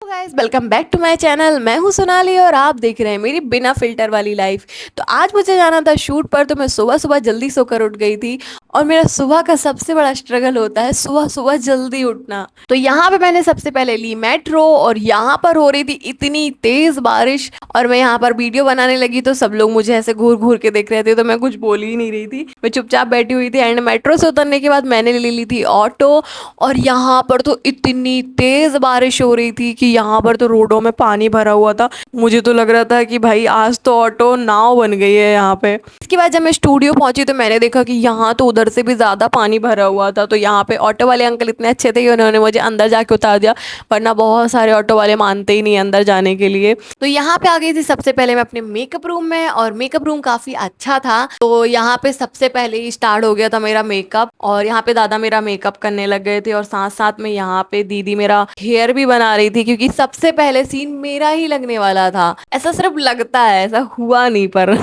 Guys, welcome back to my channel. मैं हूं सोनाली और आप देख रहे हैं मेरी बिना फिल्टर वाली लाइफ। तो आज मुझे जाना था शूट पर, तो मैं सुबह सुबह जल्दी सोकर उठ गई थी। और मेरा सुबह का सबसे बड़ा स्ट्रगल होता है सुबह सुबह जल्दी उठना। तो यहाँ पे मैंने सबसे पहले ली मेट्रो, और यहाँ पर हो रही थी इतनी तेज बारिश। और मैं यहाँ पर वीडियो बनाने लगी तो सब लोग मुझे ऐसे घूर घूर के देख रहे थे, तो मैं कुछ बोल ही नहीं रही थी, मैं चुपचाप बैठी हुई थी। एंड मेट्रो से उतरने के बाद मैंने ले ली थी ऑटो। और यहाँ पर तो इतनी तेज बारिश हो रही थी कि यहाँ पर तो रोडों में पानी भरा हुआ था। मुझे तो लग रहा था कि भाई आज तो ऑटो नाव बन गई है यहाँ पे। इसके बाद जब मैं स्टूडियो पहुंची तो मैंने देखा कि यहाँ तो उधर से भी ज़्यादा पानी भरा हुआ था। तो यहाँ पे ऑटो वाले अंकल इतने अच्छे थे कि उन्होंने मुझे अंदर जाके उतार दिया, वरना बहुत सारे ऑटो वाले मानते ही नहीं अंदर जाने के लिए। तो यहाँ पे आ गई थी सबसे पहले मैं अपने मेकअप रूम में, और मेकअप रूम काफ़ी अच्छा था। तो यहाँ पे सबसे पहले ही स्टार्ट हो गया था मेरा मेकअप, और यहाँ पे दादा मेरा मेकअप करने लग गए थे, और साथ साथ में यहाँ पे दीदी मेरा हेयर भी बना रही थी, क्योंकि सबसे पहले सीन मेरा ही लगने वाला था। ऐसा सिर्फ लगता है, ऐसा हुआ नहीं पर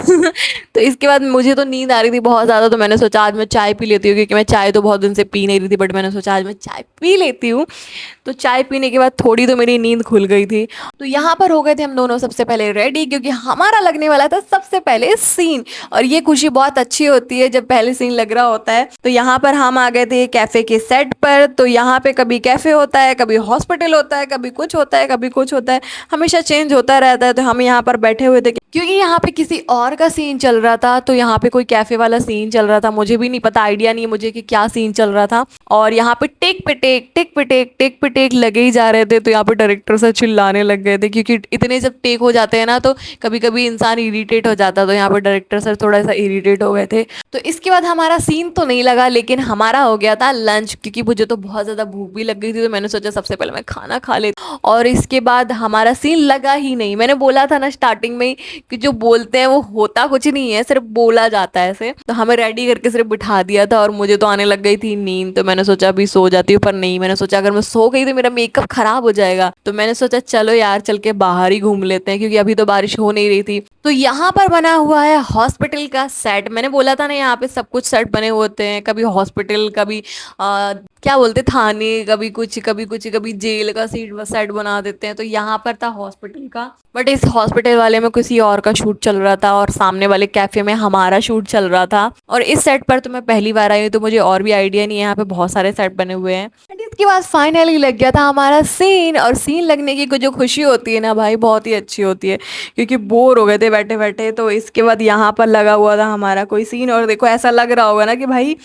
तो इसके बाद मुझे तो नींद आ रही थी बहुत ज़्यादा, तो मैंने सोचा आज मैं चाय पी लेती हूँ, क्योंकि मैं चाय तो बहुत दिन से पी नहीं रही थी, बट मैंने सोचा आज मैं चाय पी लेती हूँ। तो चाय पीने के बाद थोड़ी तो मेरी नींद खुल गई थी। तो यहाँ पर हो गए थे हम दोनों सबसे पहले रेडी, क्योंकि हमारा लगने वाला था सबसे पहले सीन। और ये खुशी बहुत अच्छी होती है जब पहले सीन लग रहा होता है। तो यहाँ पर हम आ गए थे कैफे के सेट पर। तो यहाँ पे कभी कैफे होता है, कभी हॉस्पिटल होता है, कभी कुछ होता है, कभी कुछ होता है, हमेशा चेंज होता रहता है। तो हम यहाँ पर बैठे हुए थे क्योंकि यहाँ पे किसी और का सीन चल रहा था। तो यहाँ पे कोई कैफे वाला सीन चल रहा था, मुझे भी नहीं पता, आइडिया नहीं है मुझे कि क्या सीन चल रहा था। और यहाँ पे टेक पे टेक, टेक पे टेक, टेक पे टेक लगे ही जा रहे थे। तो यहाँ पे डायरेक्टर से चिल्लाने लग गए थे, क्योंकि इतने जब टेक हो जाते हैं ना तो कभी कभी इंसान इरिटेट हो जाता है। तो यहाँ पे डायरेक्टर सर थोड़ा सा इरिटेट हो गए थे। तो इसके बाद हमारा सीन तो नहीं लगा, लेकिन हमारा हो गया था लंच, क्योंकि मुझे तो बहुत ज़्यादा भूख भी लग गई थी। तो मैंने सोचा सबसे पहले मैं खाना खा लेती हूँ। और इसके बाद हमारा सीन लगा ही नहीं। मैंने बोला था ना स्टार्टिंग में कि जो बोलते हैं वो होता कुछ नहीं है, सिर्फ बोला जाता है ऐसे। तो हमें रेडी करके सिर्फ बिठा दिया था, और मुझे तो आने लग गई थी नींद। तो मैंने सोचा अभी सो जाती हूँ, पर नहीं, मैंने सोचा अगर मैं सो गई तो मेरा मेकअप खराब हो जाएगा। तो मैंने सोचा चलो यार चल के बाहर ही घूम लेते हैं, क्योंकि अभी तो बारिश हो नहीं रही थी। तो यहाँ पर बना हुआ है हॉस्पिटल का सेट। मैंने बोला था ना यहाँ पे सब कुछ सेट बने होते हैं, कभी हॉस्पिटल, कभी क्या बोलते थाने, कभी कुछ कभी कुछ, कभी जेल का सीट सेट बना देते हैं। तो यहाँ पर था हॉस्पिटल का, बट इस हॉस्पिटल वाले में किसी और का शूट चल रहा था, और सामने वाले कैफे में हमारा शूट चल रहा था। और इस सेट पर तो मैं पहली बार आई हूँ, तो मुझे और भी आइडिया नहीं है, यहाँ पे बहुत सारे सेट बने हुए हैं। एंड इसके बाद फाइनली लग गया था हमारा सीन। और सीन लगने की जो खुशी होती है ना भाई, बहुत ही अच्छी होती है, क्योंकि बोर हो गए थे बैठे बैठे। तो इसके बाद यहाँ पर लगा हुआ था हमारा कोई सीन, और देखो ऐसा लग रहा होगा ना कि भाई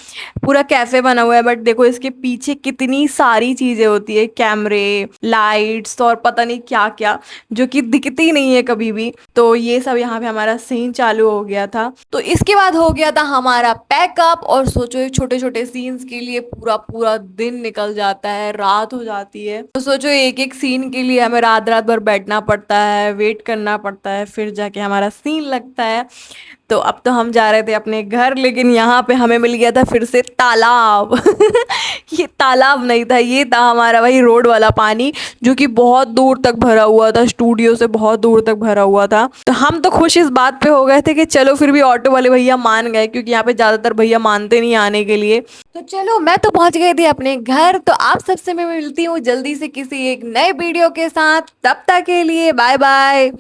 पूरा कैफे बना हुआ है, बट देखो इसके पीछे कितनी सारी चीजें होती है, कैमरे, लाइट्स और पता नहीं क्या क्या, जो कि दिखती नहीं है कभी भी। तो ये सब यहाँ पे हमारा सीन चालू हो गया था। तो इसके बाद हो गया था हमारा पैकअप। और सोचो छोटे छोटे सीन्स के लिए पूरा पूरा दिन निकल जाता है, रात हो जाती है। तो सोचो एक एक सीन के लिए हमें रात रात भर बैठना पड़ता है, वेट करना पड़ता है, फिर जाके हमारा सीन लगता है। तो अब तो हम जा रहे थे अपने घर, लेकिन यहाँ पे हमें मिल गया था फिर से तालाब ये तालाब नहीं था, ये था हमारा वही रोड वाला पानी, जो कि बहुत दूर तक भरा हुआ था, स्टूडियो से बहुत दूर तक भरा हुआ था। तो हम तो खुश इस बात पे हो गए थे कि चलो फिर भी ऑटो वाले भैया मान गए, क्योंकि यहाँ पे ज्यादातर भैया मानते नहीं आने के लिए। तो चलो मैं तो पहुंच गई थी अपने घर। तो आप सबसे मैं मिलती हूँ जल्दी से किसी एक नए वीडियो के साथ। तब तक के लिए बाय बाय।